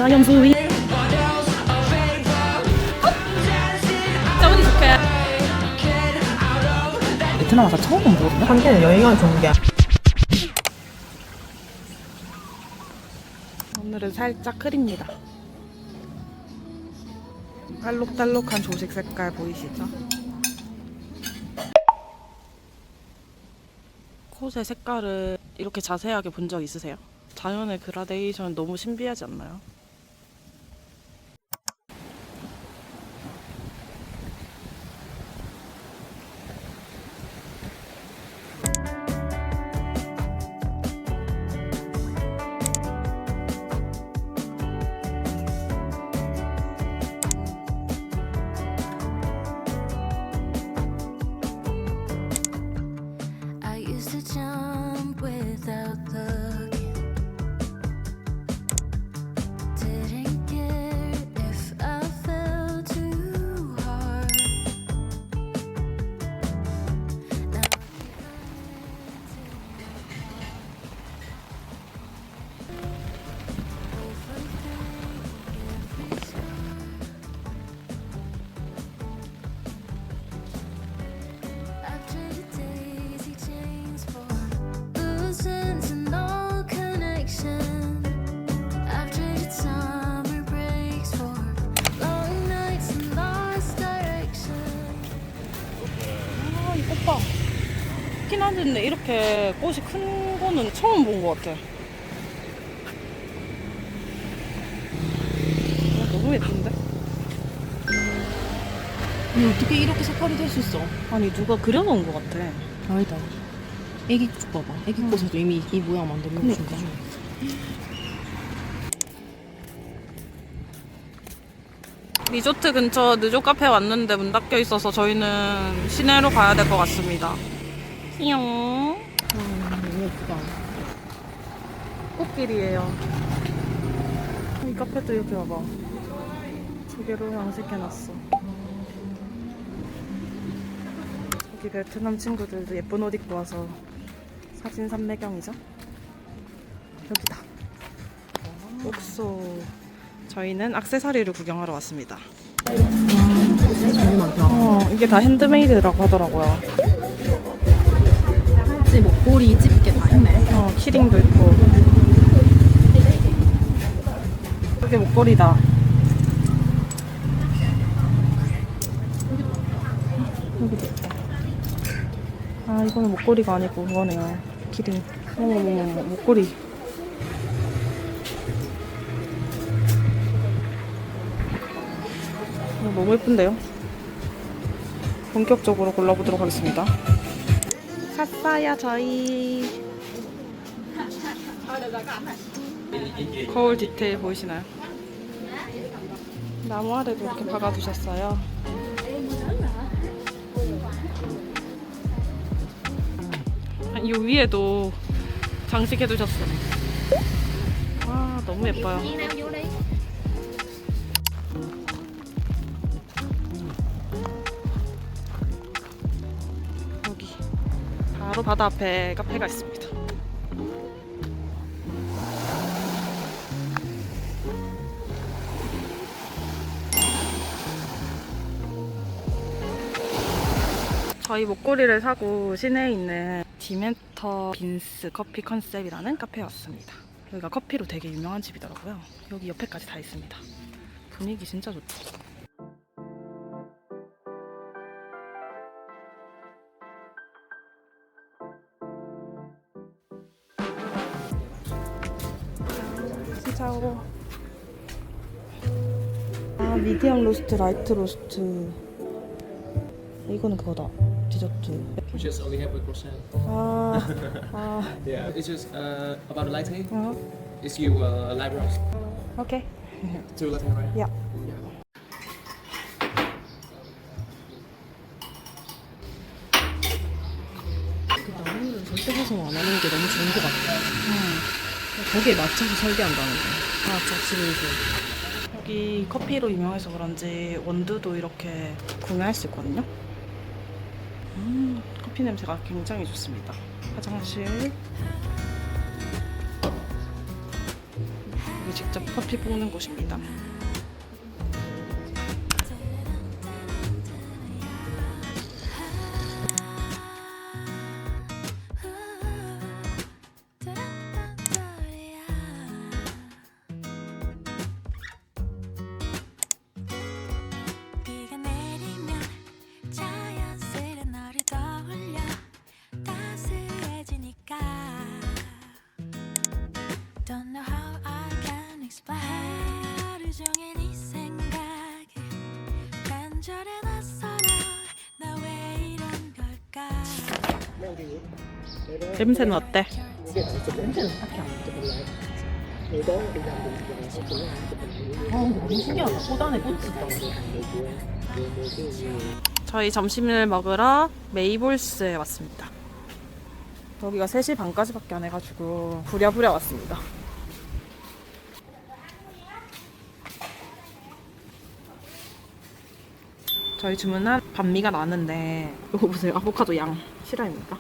염소위. 진짜 운이 좋게. 베트남 와서 처음 본 거거든요. 한 개는 여행하는 좋은 게. 오늘은 살짝 흐립니다. 알록달록한 조식 색깔 보이시죠? 콧의 색깔을 이렇게 자세하게 본 적 있으세요? 자연의 그라데이션 너무 신비하지 않나요? I used to jump without looking. Didn't care if I fell too hard. Now I've traded daisy chains for loose ends and no connection. I've traded summer breaks for long nights and lost direction. 아, 이 꽃봐. 좋긴 한데 이렇게 꽃이 큰 거는 처음 본 것 같아. 너무 예쁜데? 아니 어떻게 이렇게 색깔이 될 수 있어? 아니 누가 그려놓은 것 같아. 아니다. 애기 쭉 봐봐. 애기 꽃에도 이미 이 모양 만들어 놓은 그러니까. 중. 리조트 근처 느조 카페 왔는데 문 닫혀 있어서 저희는 시내로 가야 될 것 같습니다. 띠용. 너무 예쁘다. 꽃길이에요. 이 카페도 이렇게 봐봐. 두 개로 양식해놨어. 여기 베트남 친구들도 예쁜 옷 입고 와서 사진 산매경이죠. 여기다. 옥소. 저희는 액세서리를 구경하러 왔습니다. 정말 많다. 이게 다 핸드메이드라고 하더라고요. 지 목걸이 집게 다 있네. 키링도 있고. 이게 목걸이다. 여기도 있다. 아, 이거는 목걸이가 아니고 그거네요. 키링. 어머머머, 목걸이. 너무 예쁜데요? 본격적으로 골라보도록 하겠습니다. 샀어요, 저희. 거울 디테일 보이시나요? 나무 아래도 이렇게 박아두셨어요. 이 위에도 장식해두셨어. 와, 너무 예뻐요. 여기 바로 바다 앞에 카페가 있습니다. 저희 목걸이를 사고 시내에 있는 디멘터 빈스 커피 컨셉이라는 카페에 왔습니다. 여기가 커피로 되게 유명한 집이더라고요. 여기 옆에까지 다 있습니다. 분위기 진짜 좋죠. 시자오. 아, 미디엄 로스트, 라이트 로스트. 이거는 그거다. 디저트. We just only have a croissant. Yeah, it's just about a latte. It's you light roast. 오케이. Two latte, right? 야. 그 나무를 절대 해서 안 하는 게 너무 좋은 것 같아. 거기에 맞춰서 설계한다는 거. 맞아, 집에서. 여기 커피로 유명해서 그런지 원두도 이렇게 구매할 수 있거든요. 커피 냄새가 굉장히 좋습니다. 화장실. 여기 직접 커피 볶는 곳입니다. 비가 내리면 자연스레 너를 떠올려 따스해지니까 Don't know how I can explain 하루 종일 네 생각에 간절해 서로 나 왜 이런 걸까 냄새는 어때? 냄새는 딱히 안 느껴 근데 너무 신기하다. 꽃 안에 꽃이 있다. 저희 점심을 먹으러 메이볼스에 왔습니다. 여기가 3시 반까지밖에 안 해가지고 부랴부랴 왔습니다. 저희 주문한 반미가 나는데 이거 보세요. 아보카도 양 실화입니다.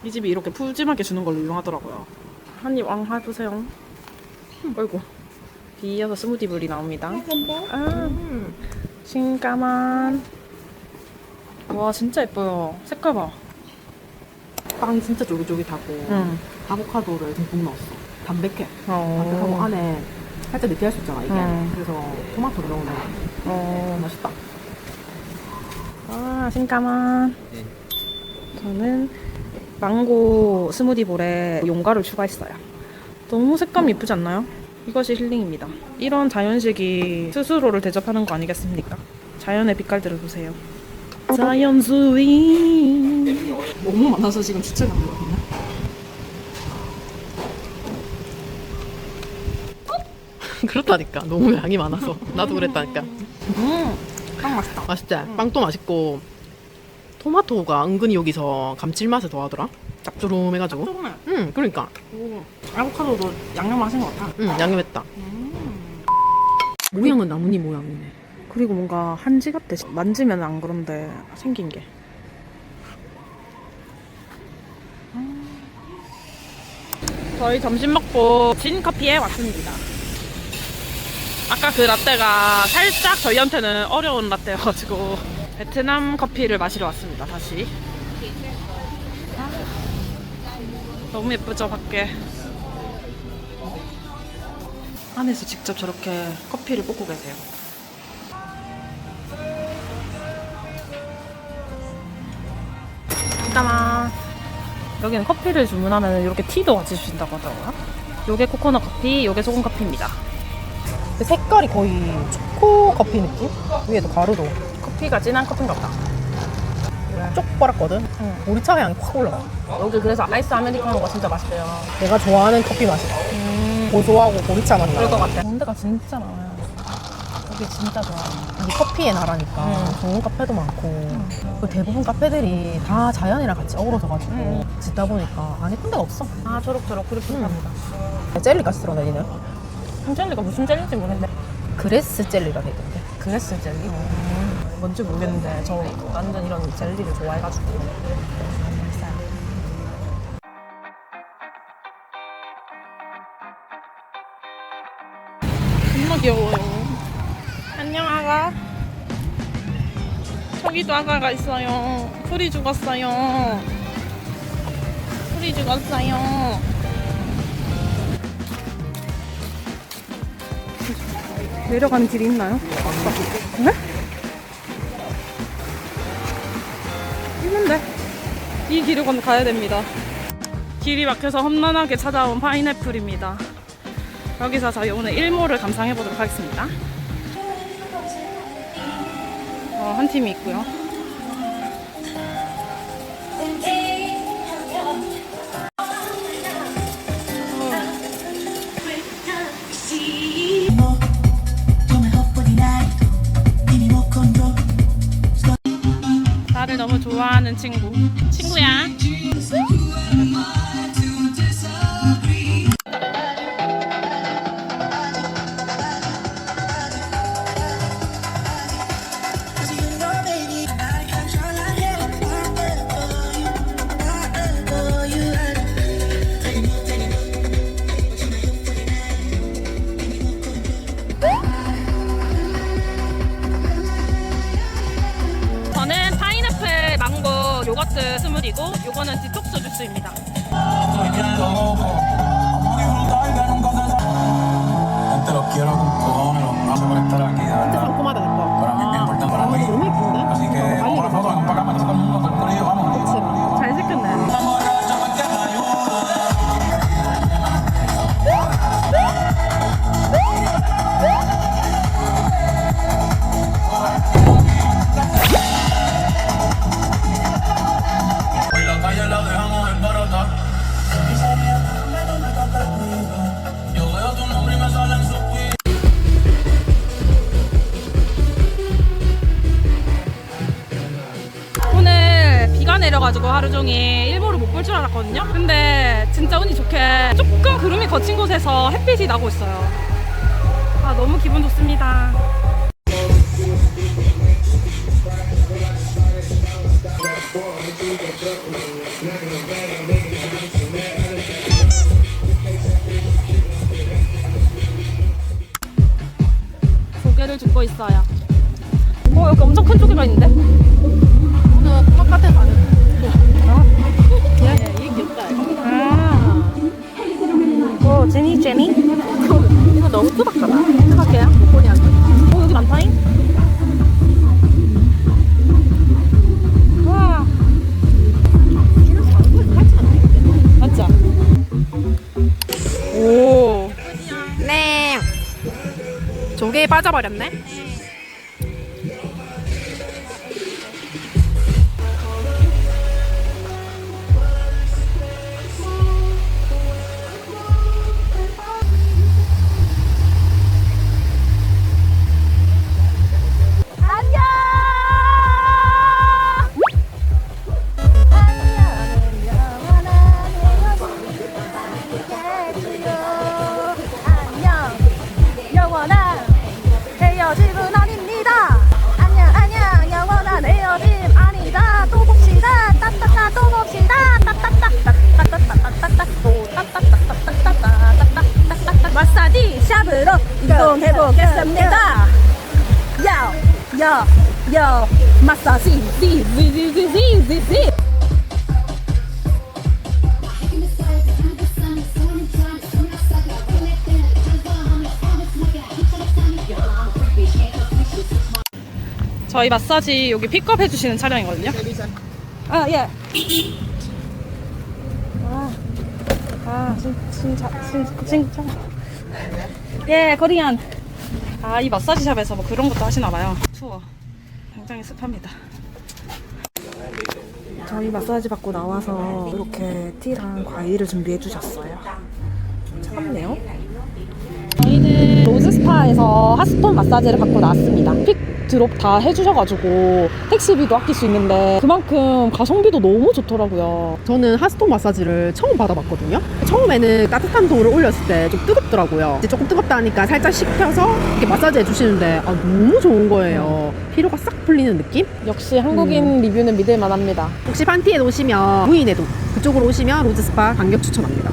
이 집이 이렇게 푸짐하게 주는 걸로 유명하더라고요. 한입 왕 해보세요. 어이구. 뒤이어서 스무디블이 나옵니다. 신까만. 와 진짜 예뻐요. 색깔 봐. 빵이 진짜 쫄깃쫄깃하고 응. 아보카도를 듬뿍 넣었어. 담백해. 담백하고 안에 살짝 느끼할 수 있잖아 이게. 그래서 토마토를 넣으면 맛있다. 아 신까만. 저는 망고 스무디볼에 용과를 추가했어요. 너무 색감 예쁘지 않나요? 이것이 힐링입니다. 이런 자연식이 스스로를 대접하는 거 아니겠습니까? 자연의 빛깔들을 보세요. 자연 주인. 너무 많아서 지금 주체가 안 되거든요. 그렇다니까. 너무 양이 많아서. 나도 그랬다니까. 빵 맛있다. 맛있지? 빵도 맛있고 토마토가 은근히 여기서 감칠맛을 더하더라. 짭조름해가지고. 조금만. 응, 그러니까. 아보카도도 양념 하신 것 같아. 응, 양념했다. 모양은 나뭇잎 모양이네. 그리고 뭔가 한지 같아. 만지면 안 그런데 생긴 게. 저희 점심 먹고 진 커피에 왔습니다. 아까 그 라떼가 살짝 저희한테는 어려운 라떼여가지고 베트남 커피를 마시러 왔습니다. 다시. 너무 예쁘죠 밖에. 안에서 직접 저렇게 커피를 볶고 계세요. 잠깐만. 여기는 커피를 주문하면 이렇게 티도 같이 주신다고 하더라고요. 요게 코코넛 커피, 요게 소금 커피입니다. 색깔이 거의 초코 커피 느낌? 위에도 가루도 커피가 진한 커피인가 보다. 쪽 빨았거든? 보리차 향이 확 올라가. 여기 그래서 아이스 아메리카노가 진짜 맛있대요. 내가 좋아하는 커피 맛이야. 고소하고 보리차 맛 그럴 것 나. 같아. 데가 진짜 많아요. 여기 진짜 좋아요. 이 커피의 나라니까 좋은 카페도 많고 그 대부분 카페들이 다 자연이랑 같이 어우러져가지고 짓다 보니까 안 예쁜 데가 없어. 아 초록초록 그렇습니다. 젤리까지 들어다니네. 젤리가 무슨 젤리인지 모르겠는데. 그레스 젤리라 돼 있던데. 그레스 젤리? 뭔지 모르겠는데 저 완전 이런 젤리를 좋아해가지고 맛있어요. 정말 귀여워요. 안녕 아가. 저기도 아가가 있어요. 풀이 죽었어요. 풀이 죽었어요. 내려가는 길이 있나요? 네? 있는데 이 길을 건너 가야 됩니다. 길이 막혀서 험난하게 찾아온 파인애플입니다. 여기서 저희 오늘 일몰을 감상해 보도록 하겠습니다. 한 팀이 있고요. 나를 너무 좋아하는 친구야. 있어가지고 하루 종일 일몰을 못 볼 줄 알았거든요. 근데 진짜 운이 좋게 조금 구름이 거친 곳에서 햇빛이 나고 있어요. 아, 너무 기분 좋습니다. 조개를 줍고 있어요. 여기 엄청 큰 조개가 있는데? 오늘 바깥에 가는 이게 귀엽다. 오, 제니. 이거 너무 투박하다. 투박해요? 목걸이한테. 여기 많다잉? 와. 맞죠? 오. 네. 조개에 빠져버렸네. 헤어짐은 아닙니다. 안녕 영원한 헤어짐 아니다. 또 봅시다. 따따따 또 봅시다. 따따따따따따따따따따 또 따따따따따따따따따따따 마사지 샵으로 이동해보겠습니다. 요 마사지 지지지지지지. 저희 마사지 여기 픽업 해주시는 차량이거든요. 아, 예. 진짜. 예, 코리안. 이 마사지 샵에서 뭐 그런 것도 하시나봐요. 투어. 굉장히 습합니다. 저희 마사지 받고 나와서 이렇게 티랑 과일을 준비해 주셨어요. 차갑네요. 저희는 로즈스파에서 핫스톤 마사지를 받고 나왔습니다. 픽 드롭 다 해주셔가지고 택시비도 아낄 수 있는데 그만큼 가성비도 너무 좋더라고요. 저는 핫스톤 마사지를 처음 받아봤거든요. 처음에는 따뜻한 돌을 올렸을 때 좀 뜨겁더라고요. 이제 조금 뜨겁다 하니까 살짝 식혀서 이렇게 마사지 해주시는데 너무 좋은 거예요. 피로가 싹 풀리는 느낌? 역시 한국인 리뷰는 믿을만 합니다. 혹시 판티에 오시면 무인에도 그쪽으로 오시면 로즈스파 강력 추천합니다.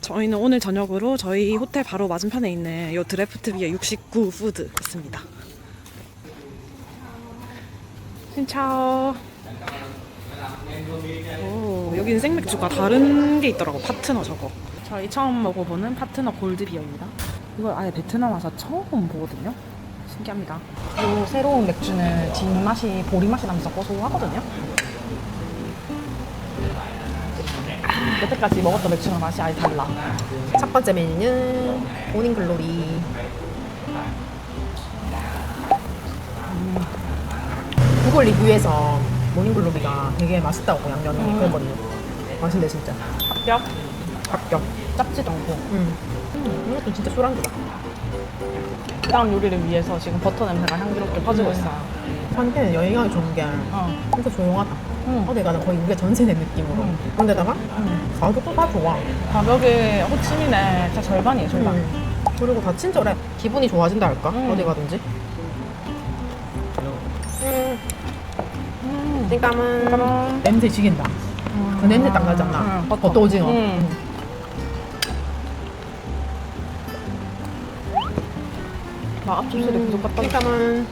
저희는 오늘 저녁으로 저희 호텔 바로 맞은편에 있는 이 드래프트 비어 69 푸드 있습니다. 신차오. 오, 여기는 생맥주가 다른 게 있더라고. 파트너 저거. 저희 처음 먹어보는 파트너 골드 비어입니다. 이걸 아예 베트남 와서 처음 보거든요. 신기합니다. 이 새로운 맥주는 뒷맛이 보리맛이 나면서 고소하거든요. 여태까지 먹었던 맥주랑 맛이 아예 달라. 첫 번째 메뉴는 모닝글로리. 그걸 리뷰해서 모닝글로리가 되게 맛있다고 양념이 그랬거든요. 맛있네 진짜. 합격. 짭지도 않고. 이것도 진짜 술안주다. 다음 요리를 위해서 지금 버터 냄새가 향기롭게 퍼지고 있어요. 판티는 여행하기 좋은 게 진짜 조용하다. 어디 가나 거의 우리가 전세 낸 느낌으로. 그런데다가 가격도 다 좋아. 가격이 호치민의 진짜 절반이에요, 절반. 그리고 다 친절해. 기분이 좋아진다 할까? 어디 가든지. 띵감은 냄새 지긴다. 그 냄새 딱 나잖아. 버터 오징어. 앞접시를 계속 갖다 띵감은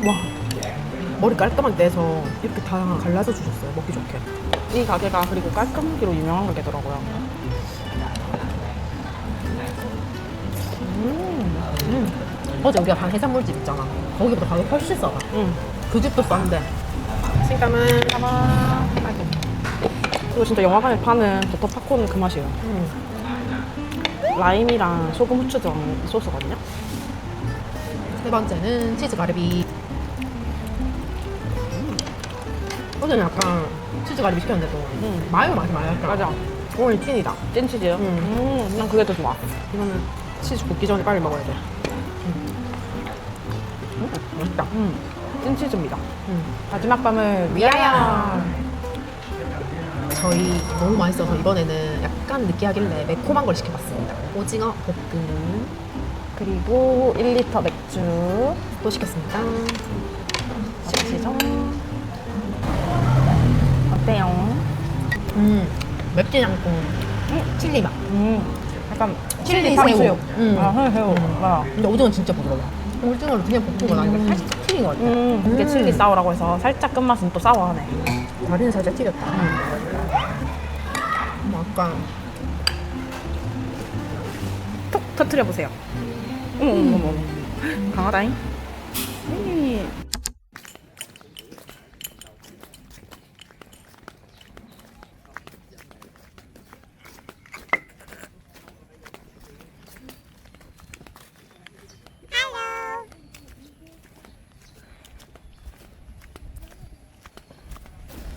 와 머리 깔끔하게 떼서 이렇게 다 갈라서 주셨어요. 먹기 좋게. 이 가게가 그리고 깔끔하기로 유명한 가게더라고요. 어제 우리가 간 해산물집 있잖아. 거기보다 가격 훨씬 싸다. 그 집도 싼데. 띵감은 이거 진짜 영화관에 파는 버터 팝콘 그 맛이에요. 라임이랑 소금 후추 들어간 소스거든요. 세 번째는 치즈 가리비. 어제는 약간 치즈 가리비 시켰는데도 마요 맛이 많이 났더라. 맞아. 오늘 찐이다. 찐치즈요? 난 그게 더 좋아. 이거는 치즈 볶기 전에 빨리 먹어야 돼. 맛있다. 찐치즈입니다. 마지막 밤을 위하여. 저희 너무 맛있어서 이번에는 약간 느끼하길래 매콤한 걸 시켜봤습니다. 오징어 볶음 그리고 1리터 맥주. 또 시켰습니다. 시죠. 어때요? 맵진 않고 칠리 맛. 약간 칠리 탕수육. 새우. 새우. 맞아. 근데 오징어 진짜 부드러워. 오징어를 그냥 볶은 건 아니고 살짝 튀긴 것 같아. 이게 칠리 사워라고 해서 살짝 끝맛은 또 사워하네. 다리는 살짝 튀겼다. 약간 톡 터트려 보세요. 어머. 강하다잉.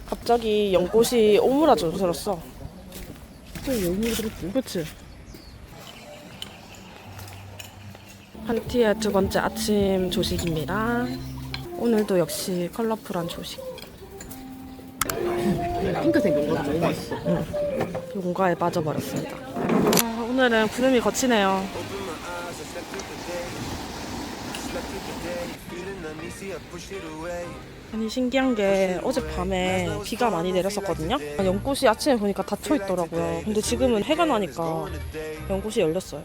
갑자기 연꽃이 오므라져 들었어. 여기 들었지. 그치? 한티의 두 번째 아침 조식입니다. 오늘도 역시 컬러풀한 조식. 핑크색 연거가 너무 맛있어. 용가에 빠져버렸습니다. 오늘은 구름이 거치네요. 아니 신기한 게 어젯밤에 비가 많이 내렸었거든요. 연꽃이 아침에 보니까 닫혀 있더라고요. 근데 지금은 해가 나니까 연꽃이 열렸어요.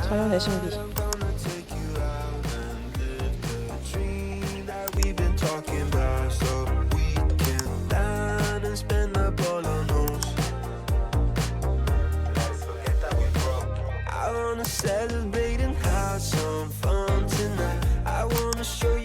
자연의 신비. Celebrate and have some fun tonight. I wanna show you